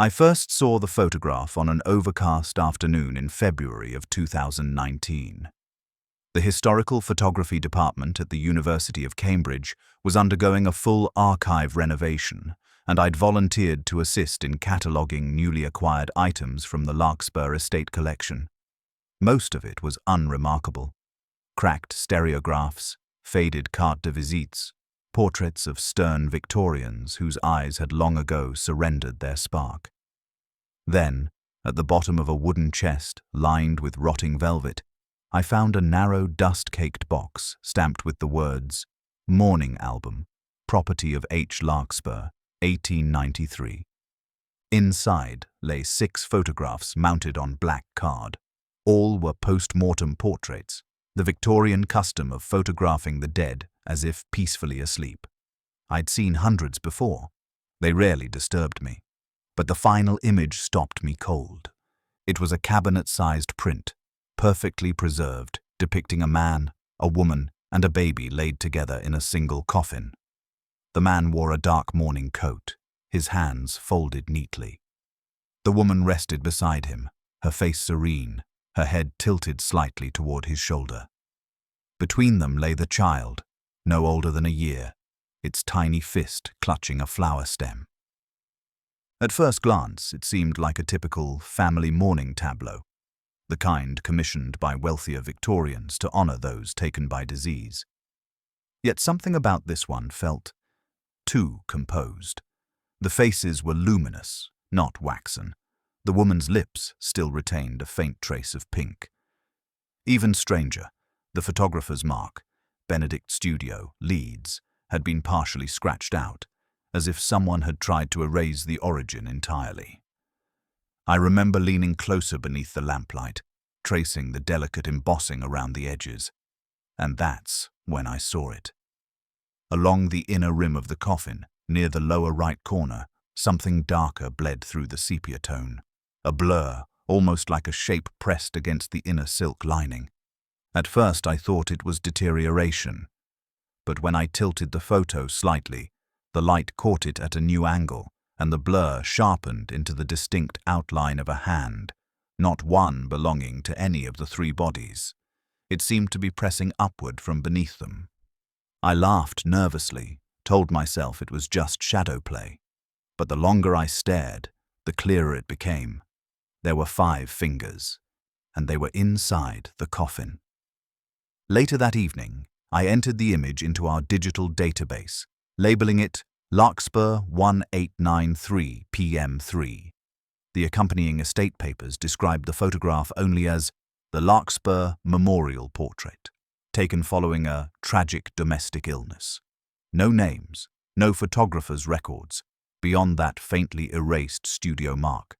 I first saw the photograph on an overcast afternoon in February of 2019. The Historical Photography Department at the University of Cambridge was undergoing a full archive renovation, and I'd volunteered to assist in cataloguing newly acquired items from the Larkspur estate collection. Most of it was unremarkable. Cracked stereographs, faded carte de visites, portraits of stern Victorians whose eyes had long ago surrendered their spark. Then, at the bottom of a wooden chest lined with rotting velvet, I found a narrow dust-caked box stamped with the words, "Mourning Album, property of H. Larkspur, 1893. Inside lay 6 photographs mounted on black card. All were post-mortem portraits, the Victorian custom of photographing the dead as if peacefully asleep. I'd seen hundreds before. They rarely disturbed me. But the final image stopped me cold. It was a cabinet-sized print, perfectly preserved, depicting a man, a woman, and a baby laid together in a single coffin. The man wore a dark mourning coat, his hands folded neatly. The woman rested beside him, her face serene, her head tilted slightly toward his shoulder. Between them lay the child, no older than a year, its tiny fist clutching a flower stem. At first glance, it seemed like a typical family mourning tableau, the kind commissioned by wealthier Victorians to honor those taken by disease. Yet something about this one felt too composed. The faces were luminous, not waxen. The woman's lips still retained a faint trace of pink. Even stranger, the photographer's mark, Benedict Studio, Leeds, had been partially scratched out, as if someone had tried to erase the origin entirely. I remember leaning closer beneath the lamplight, tracing the delicate embossing around the edges, and that's when I saw it. Along the inner rim of the coffin, near the lower right corner, something darker bled through the sepia tone, a blur, almost like a shape pressed against the inner silk lining. At first I thought it was deterioration, but when I tilted the photo slightly, the light caught it at a new angle, and the blur sharpened into the distinct outline of a hand, not one belonging to any of the 3 bodies. It seemed to be pressing upward from beneath them. I laughed nervously, told myself it was just shadow play. But the longer I stared, the clearer it became. There were 5 fingers, and they were inside the coffin. Later that evening, I entered the image into our digital database, labeling it Larkspur 1893 PM3. The accompanying estate papers described the photograph only as the Larkspur Memorial Portrait, taken following a tragic domestic illness. No names, no photographer's records, beyond that faintly erased studio mark.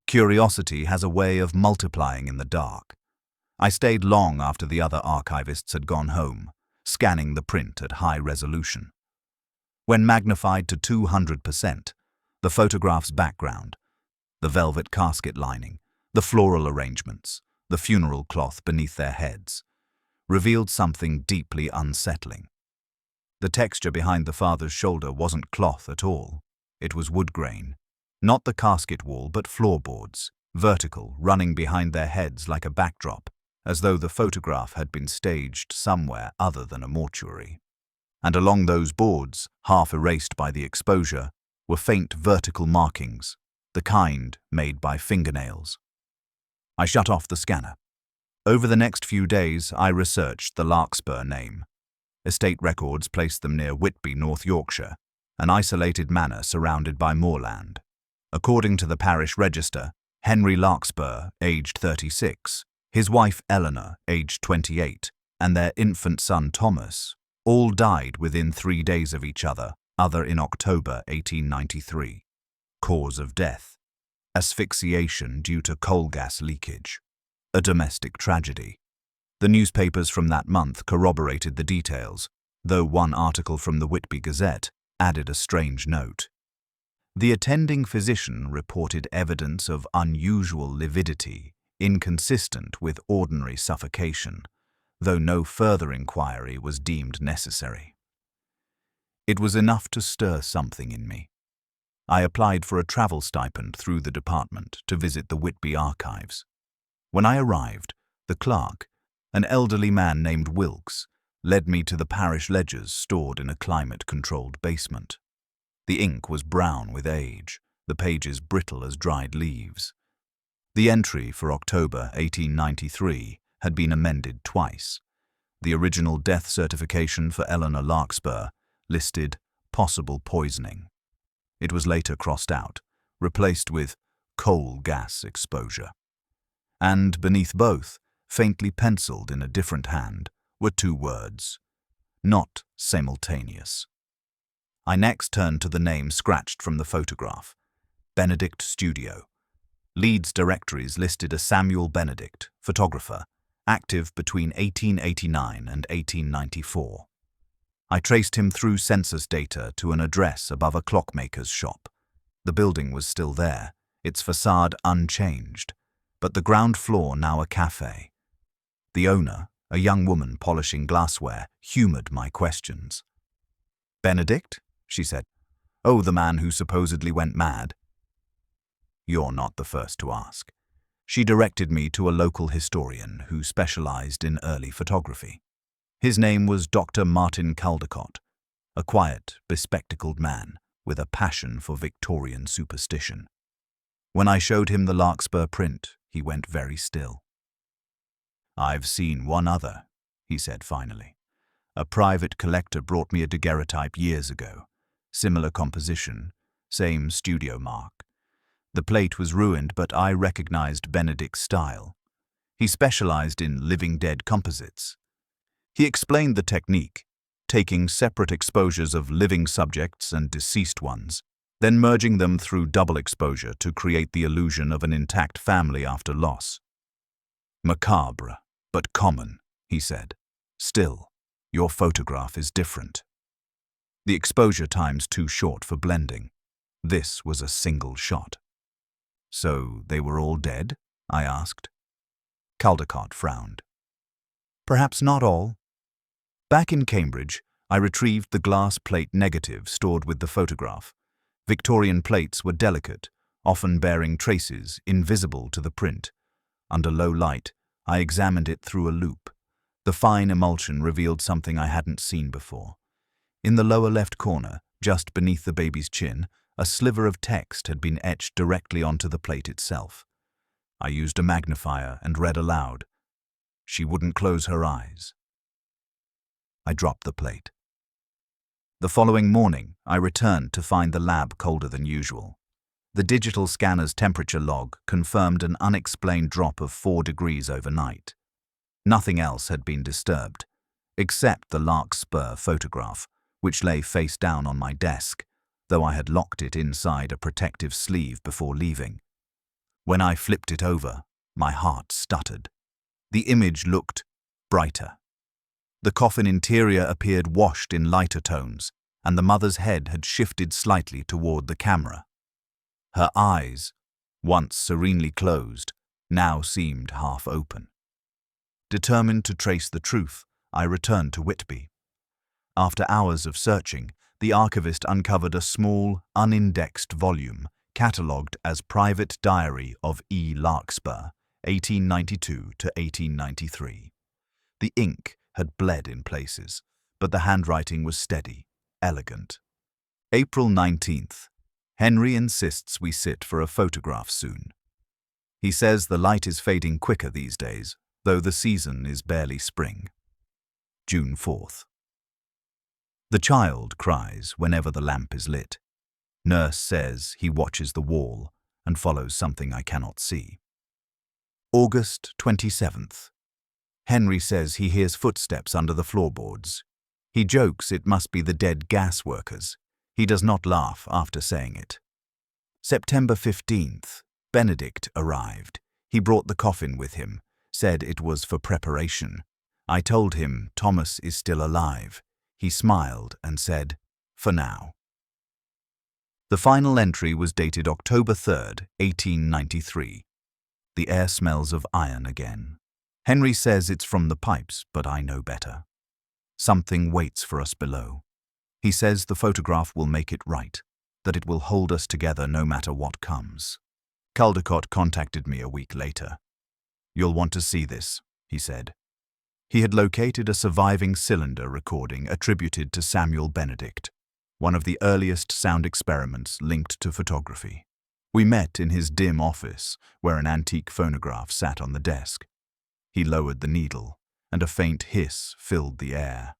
Curiosity has a way of multiplying in the dark. I stayed long after the other archivists had gone home, scanning the print at high resolution. When magnified to 200%, the photograph's background, the velvet casket lining, the floral arrangements, the funeral cloth beneath their heads, revealed something deeply unsettling. The texture behind the father's shoulder wasn't cloth at all. It was wood grain. Not the casket wall, but floorboards, vertical, running behind their heads like a backdrop, as though the photograph had been staged somewhere other than a mortuary. And along those boards, half erased by the exposure, were faint vertical markings, the kind made by fingernails. I shut off the scanner. Over the next few days, I researched the Larkspur name. Estate records placed them near Whitby, North Yorkshire, an isolated manor surrounded by moorland. According to the parish register, Henry Larkspur, aged 36, his wife Eleanor, aged 28, and their infant son Thomas, all died within 3 days of each other in October 1893. Cause of death: asphyxiation due to coal gas leakage. A domestic tragedy. The newspapers from that month corroborated the details, though one article from the Whitby Gazette added a strange note. The attending physician reported evidence of unusual lividity, inconsistent with ordinary suffocation, though no further inquiry was deemed necessary. It was enough to stir something in me. I applied for a travel stipend through the department to visit the Whitby archives. When I arrived, the clerk, an elderly man named Wilkes, led me to the parish ledgers stored in a climate-controlled basement. The ink was brown with age, the pages brittle as dried leaves. The entry for October 1893 had been amended twice. The original death certification for Eleanor Larkspur listed possible poisoning. It was later crossed out, replaced with coal gas exposure. And beneath both, faintly penciled in a different hand, were two words: not simultaneous. I next turned to the name scratched from the photograph: Benedict Studio. Leeds directories listed a Samuel Benedict, photographer, active between 1889 and 1894. I traced him through census data to an address above a clockmaker's shop. The building was still there, its facade unchanged, but the ground floor now a cafe. The owner, a young woman polishing glassware, humored my questions. "Benedict?" she said. "Oh, the man who supposedly went mad." "You're not the first to ask." She directed me to a local historian who specialized in early photography. His name was Dr. Martin Caldecott, a quiet, bespectacled man with a passion for Victorian superstition. When I showed him the Larkspur print, he went very still. "I've seen one other," he said finally. "A private collector brought me a daguerreotype years ago. Similar composition, same studio mark. The plate was ruined, but I recognized Benedict's style. He specialized in living dead composites. He explained the technique, taking separate exposures of living subjects and deceased ones, then merging them through double exposure to create the illusion of an intact family after loss. Macabre, but common," he said. "Still, your photograph is different. The exposure time's too short for blending. This was a single shot." "So they were all dead?" I asked. Caldecott frowned. "Perhaps not all. Back in Cambridge, I retrieved the glass plate negative stored with the photograph. Victorian plates were delicate, often bearing traces invisible to the print. Under low light, I examined it through a loupe. The fine emulsion revealed something I hadn't seen before. In the lower left corner, just beneath the baby's chin, a sliver of text had been etched directly onto the plate itself. I used a magnifier and read aloud. "She wouldn't close her eyes." I dropped the plate. The following morning, I returned to find the lab colder than usual. The digital scanner's temperature log confirmed an unexplained drop of 4 degrees overnight. Nothing else had been disturbed, except the Larkspur photograph, which lay face down on my desk, though I had locked it inside a protective sleeve before leaving. When I flipped it over, my heart stuttered. The image looked brighter. The coffin interior appeared washed in lighter tones, and the mother's head had shifted slightly toward the camera. Her eyes, once serenely closed, now seemed half open. Determined to trace the truth, I returned to Whitby. After hours of searching, the archivist uncovered a small, unindexed volume, catalogued as Private Diary of E. Larkspur, 1892 to 1893. The ink had bled in places, but the handwriting was steady, elegant. April 19th. Henry insists we sit for a photograph soon. He says the light is fading quicker these days, though the season is barely spring. June 4th. The child cries whenever the lamp is lit. Nurse says he watches the wall and follows something I cannot see. August 27th. Henry says he hears footsteps under the floorboards. He jokes it must be the dead gas workers. He does not laugh after saying it. September 15th. Benedict arrived. He brought the coffin with him, said it was for preparation. I told him Thomas is still alive. He smiled and said, "For now." The final entry was dated October 3rd, 1893. The air smells of iron again. Henry says it's from the pipes, but I know better. Something waits for us below. He says the photograph will make it right. that it will hold us together no matter what comes. Caldecott contacted me a week later. "You'll want to see this," he said. He had located a surviving cylinder recording attributed to Samuel Benedict, one of the earliest sound experiments linked to photography. We met in his dim office, where an antique phonograph sat on the desk. He lowered the needle, and a faint hiss filled the air.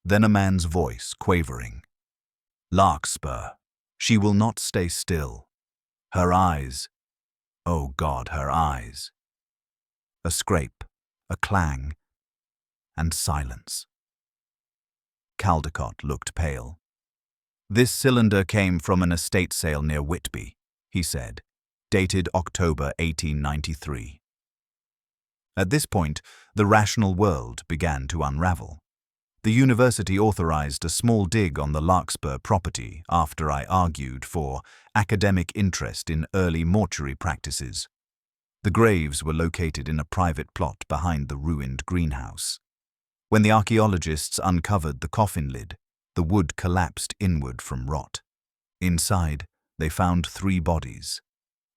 Then a man's voice, quavering. "Larkspur. She will not stay still. Her eyes. Oh God, her eyes." A scrape, a clang, and silence. Caldecott looked pale. "This cylinder came from an estate sale near Whitby," he said, dated October 1893. At this point, the rational world began to unravel. The university authorized a small dig on the Larkspur property after I argued for academic interest in early mortuary practices. The graves were located in a private plot behind the ruined greenhouse. When the archaeologists uncovered the coffin lid, the wood collapsed inward from rot. Inside, they found 3 bodies,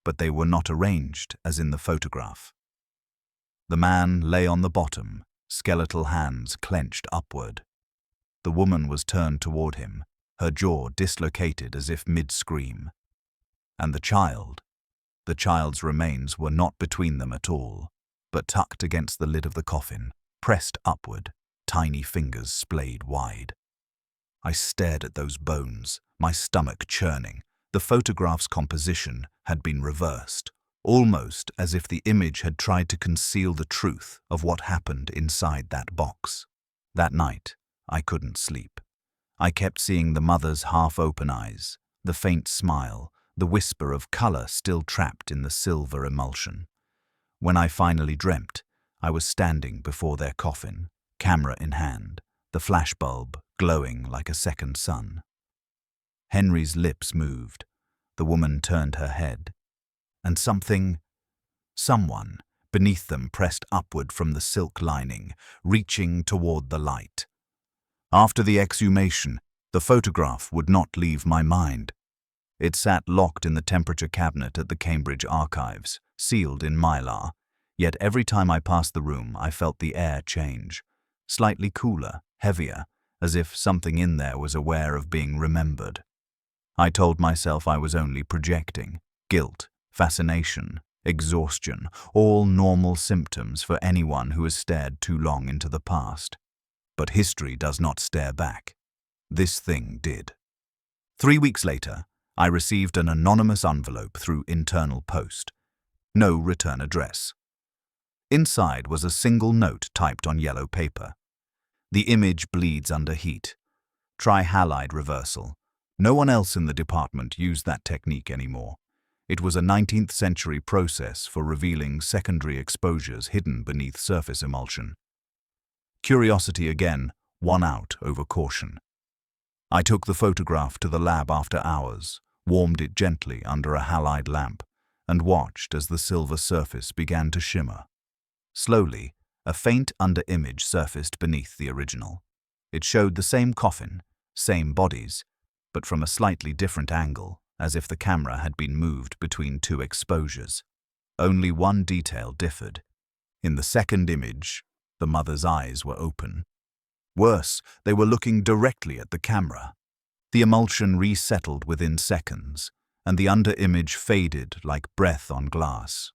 but they were not arranged as in the photograph. The man lay on the bottom, skeletal hands clenched upward. The woman was turned toward him, her jaw dislocated as if mid-scream. And the child's remains were not between them at all, but tucked against the lid of the coffin, pressed upward, tiny fingers splayed wide. I stared at those bones, my stomach churning. The photograph's composition had been reversed, almost as if the image had tried to conceal the truth of what happened inside that box. That night, I couldn't sleep. I kept seeing the mother's half-open eyes, the faint smile, the whisper of color still trapped in the silver emulsion. When I finally dreamt, I was standing before their coffin, camera in hand, the flashbulb glowing like a second sun. Henry's lips moved. The woman turned her head, and someone beneath them pressed upward from the silk lining, reaching toward the light. After the exhumation, the photograph would not leave my mind. It sat locked in the temperature cabinet at the Cambridge Archives, sealed in mylar, yet every time I passed the room I felt the air change, slightly cooler, heavier, as if something in there was aware of being remembered. I told myself I was only projecting. Guilt, fascination, exhaustion, all normal symptoms for anyone who has stared too long into the past. But history does not stare back. This thing did. 3 weeks later, I received an anonymous envelope through internal post. No return address. Inside was a single note typed on yellow paper. "The image bleeds under heat. Try halide reversal. No one else in the department used that technique anymore. It was a 19th century process for revealing secondary exposures hidden beneath surface emulsion." Curiosity again won out over caution. I took the photograph to the lab after hours, warmed it gently under a halide lamp, and watched as the silver surface began to shimmer. Slowly, a faint under-image surfaced beneath the original. It showed the same coffin, same bodies, but from a slightly different angle, as if the camera had been moved between 2 exposures. Only one detail differed. In the second image, the mother's eyes were open. Worse, they were looking directly at the camera. The emulsion resettled within seconds, and the under-image faded like breath on glass.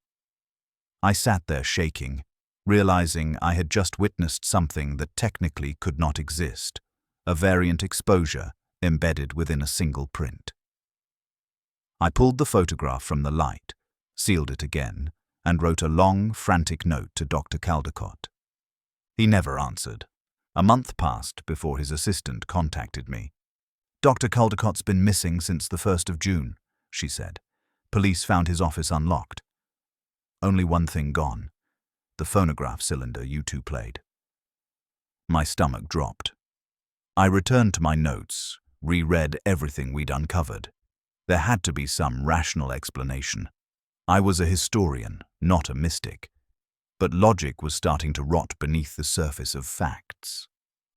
I sat there shaking, realizing I had just witnessed something that technically could not exist, a variant exposure embedded within a single print. I pulled the photograph from the light, sealed it again, and wrote a long, frantic note to Dr. Caldecott. He never answered. A month passed before his assistant contacted me. "Dr. Caldecott's been missing since the 1st of June, she said. "Police found his office unlocked. Only one thing gone. The phonograph cylinder you two played." My stomach dropped. I returned to my notes, reread everything we'd uncovered. There had to be some rational explanation. I was a historian, not a mystic. But logic was starting to rot beneath the surface of facts.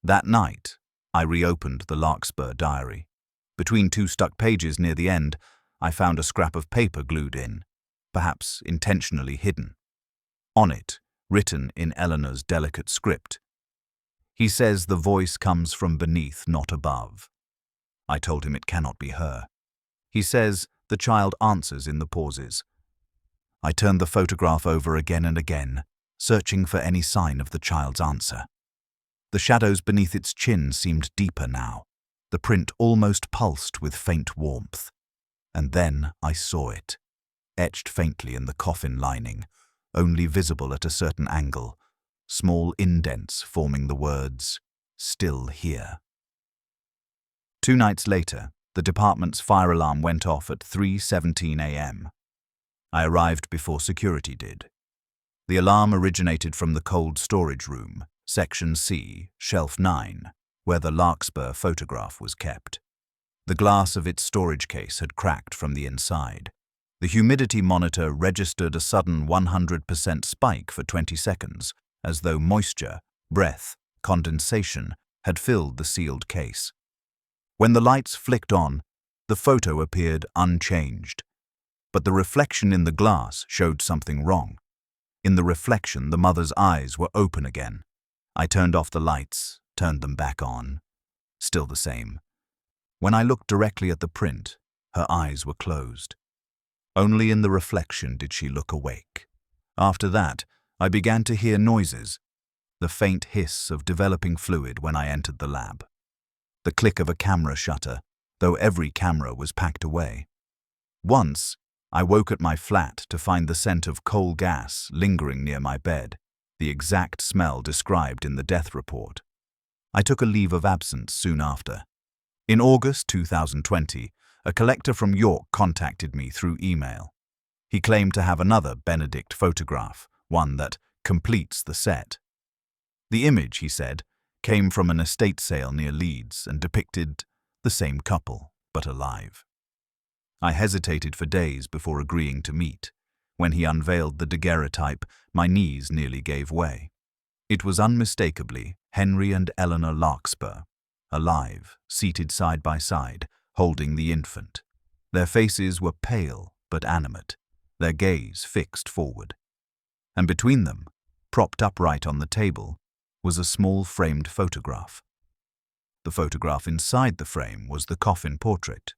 That night, I reopened the Larkspur diary. Between two stuck pages near the end, I found a scrap of paper glued in, perhaps intentionally hidden. On it, written in Eleanor's delicate script, "He says the voice comes from beneath, not above." I told him it cannot be her. He says the child answers in the pauses. I turned the photograph over again and again, searching for any sign of the child's answer. The shadows beneath its chin seemed deeper now. The print almost pulsed with faint warmth. And then I saw it, etched faintly in the coffin lining, only visible at a certain angle, small indents forming the words, "Still here." 2 nights later, the department's fire alarm went off at 3:17 a.m. I arrived before security did. The alarm originated from the cold storage room, Section C, Shelf 9, where the Larkspur photograph was kept. The glass of its storage case had cracked from the inside. The humidity monitor registered a sudden 100% spike for 20 seconds, as though moisture, breath, condensation had filled the sealed case. When the lights flicked on, the photo appeared unchanged. But the reflection in the glass showed something wrong. In the reflection, the mother's eyes were open again. I turned off the lights, turned them back on. Still the same. When I looked directly at the print, her eyes were closed. Only in the reflection did she look awake. After that, I began to hear noises, the faint hiss of developing fluid when I entered the lab, the click of a camera shutter, though every camera was packed away. Once, I woke at my flat to find the scent of coal gas lingering near my bed, the exact smell described in the death report. I took a leave of absence soon after. In August 2020, a collector from York contacted me through email. He claimed to have another Benedict photograph, one that completes the set. The image, he said, came from an estate sale near Leeds and depicted the same couple, but alive. I hesitated for days before agreeing to meet. When he unveiled the daguerreotype, my knees nearly gave way. It was unmistakably Henry and Eleanor Larkspur, alive, seated side by side, holding the infant. Their faces were pale but animate, their gaze fixed forward. And between them, propped upright on the table, was a small framed photograph. The photograph inside the frame was the coffin portrait.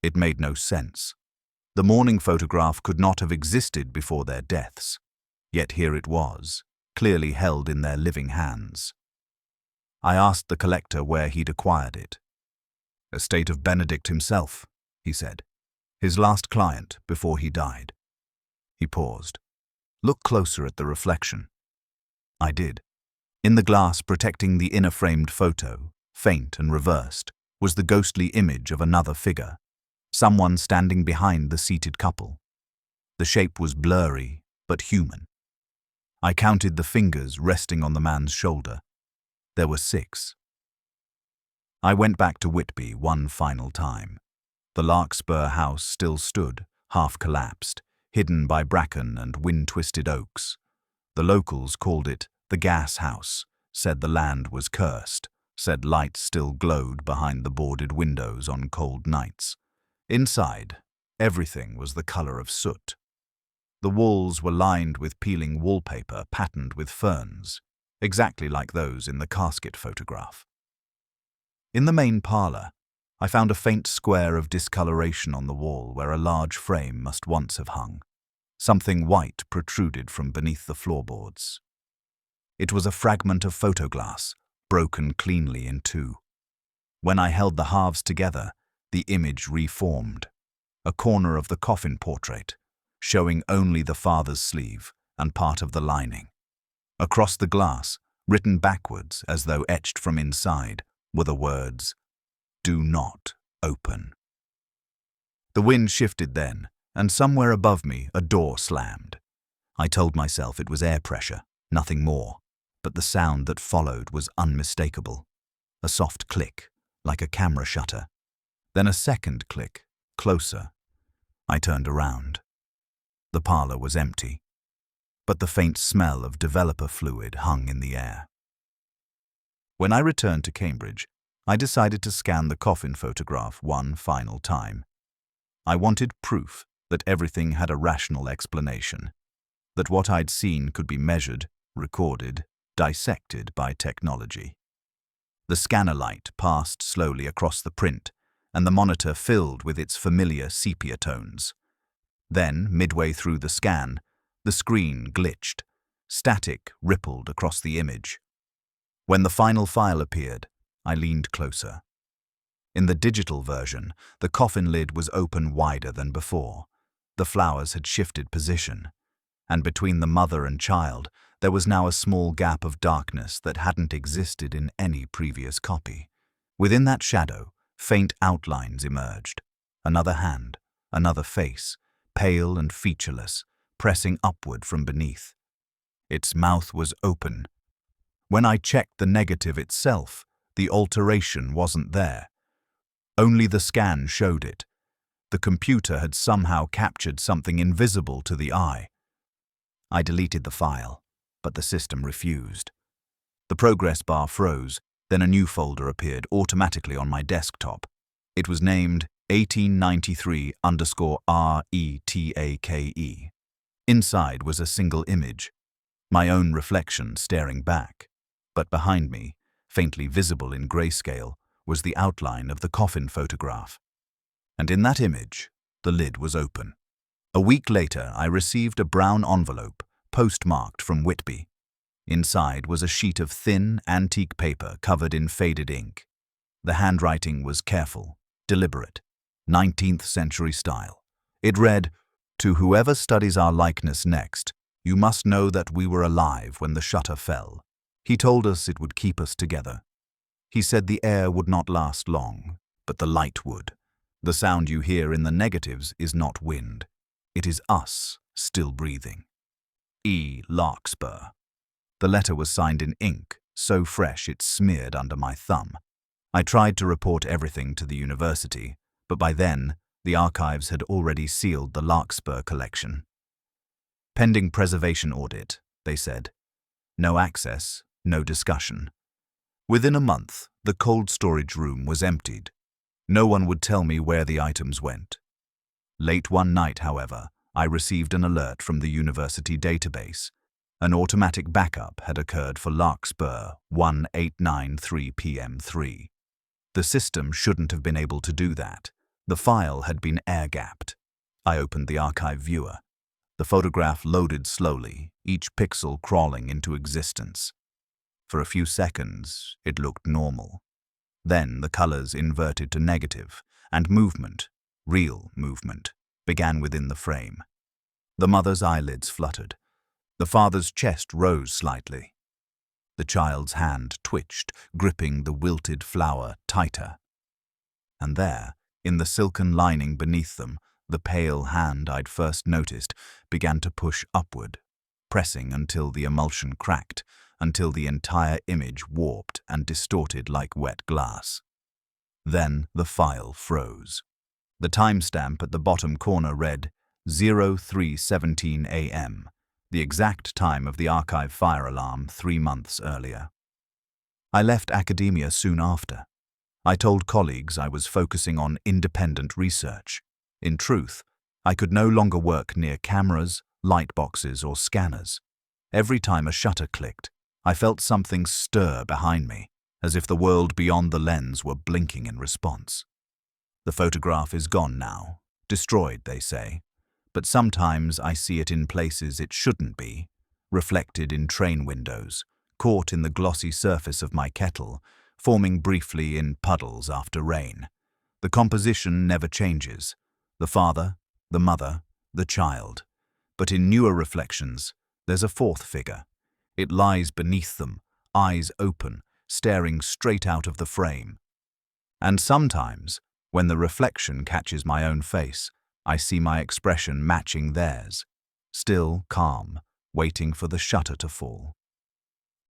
It made no sense. The mourning photograph could not have existed before their deaths, yet here it was, clearly held in their living hands. I asked the collector where he'd acquired it. "Estate of Benedict himself," he said. "His last client before he died." He paused. "Look closer at the reflection." I did. In the glass protecting the inner framed photo, faint and reversed, was the ghostly image of another figure, someone standing behind the seated couple. The shape was blurry but human. I counted the fingers resting on the man's shoulder. There were 6. I went back to Whitby one final time. The Larkspur house still stood, half collapsed, hidden by bracken and wind-twisted oaks. The locals called it the gas house, said the land was cursed, said lights still glowed behind the boarded windows on cold nights. Inside, everything was the color of soot. The walls were lined with peeling wallpaper patterned with ferns, exactly like those in the casket photograph. In the main parlor, I found a faint square of discoloration on the wall where a large frame must once have hung. Something white protruded from beneath the floorboards. It was a fragment of photoglass, broken cleanly in 2. When I held the halves together, the image reformed. A corner of the coffin portrait, showing only the father's sleeve and part of the lining. Across the glass, written backwards as though etched from inside, were the words, "Do not open." The wind shifted then, and somewhere above me a door slammed. I told myself it was air pressure, nothing more, but the sound that followed was unmistakable. A soft click, like a camera shutter. Then a second click, closer. I turned around. The parlor was empty, but the faint smell of developer fluid hung in the air. When I returned to Cambridge, I decided to scan the coffin photograph one final time. I wanted proof that everything had a rational explanation, that what I'd seen could be measured, recorded, dissected by technology. The scanner light passed slowly across the print, and the monitor filled with its familiar sepia tones. Then, midway through the scan, the screen glitched. Static rippled across the image. When the final file appeared, I leaned closer. In the digital version, the coffin lid was open wider than before. The flowers had shifted position, and between the mother and child, there was now a small gap of darkness that hadn't existed in any previous copy. Within that shadow, faint outlines emerged. Another hand, another face, pale and featureless, pressing upward from beneath. Its mouth was open. When I checked the negative itself, the alteration wasn't there. Only the scan showed it. The computer had somehow captured something invisible to the eye. I deleted the file, but the system refused. The progress bar froze, then a new folder appeared automatically on my desktop. It was named 1893_RETAKE. Inside was a single image, my own reflection staring back, but behind me, faintly visible in grayscale, was the outline of the coffin photograph. And in that image, the lid was open. A week later, I received a brown envelope, postmarked from Whitby. Inside was a sheet of thin, antique paper covered in faded ink. The handwriting was careful, deliberate, 19th century style. It read, "To whoever studies our likeness next, you must know that we were alive when the shutter fell. He told us it would keep us together. He said the air would not last long, but the light would. The sound you hear in the negatives is not wind. It is us still breathing. E. Larkspur." The letter was signed in ink, so fresh it smeared under my thumb. I tried to report everything to the university, but by then, the archives had already sealed the Larkspur collection. "Pending preservation audit," they said. No access, no discussion. Within a month, the cold storage room was emptied. No one would tell me where the items went. Late one night, however, I received an alert from the university database. An automatic backup had occurred for Larkspur 1893 PM3. The system shouldn't have been able to do that. The file had been air-gapped. I opened the archive viewer. The photograph loaded slowly, each pixel crawling into existence. For a few seconds, it looked normal. Then the colors inverted to negative, and movement, real movement, began within the frame. The mother's eyelids fluttered. The father's chest rose slightly. The child's hand twitched, gripping the wilted flower tighter. And there, in the silken lining beneath them, the pale hand I'd first noticed began to push upward, pressing until the emulsion cracked, until the entire image warped and distorted like wet glass. Then the file froze. The timestamp at the bottom corner read 03:17 a.m., the exact time of the archive fire alarm 3 months earlier. I left academia soon after. I told colleagues I was focusing on independent research. In truth, I could no longer work near cameras, light boxes, or scanners. Every time a shutter clicked, I felt something stir behind me, as if the world beyond the lens were blinking in response. The photograph is gone now, destroyed, they say, but sometimes I see it in places it shouldn't be, reflected in train windows, caught in the glossy surface of my kettle, forming briefly in puddles after rain. The composition never changes. The father, the mother, the child. But in newer reflections, there's a fourth figure. It lies beneath them, eyes open, staring straight out of the frame. And sometimes, when the reflection catches my own face, I see my expression matching theirs, still calm, waiting for the shutter to fall.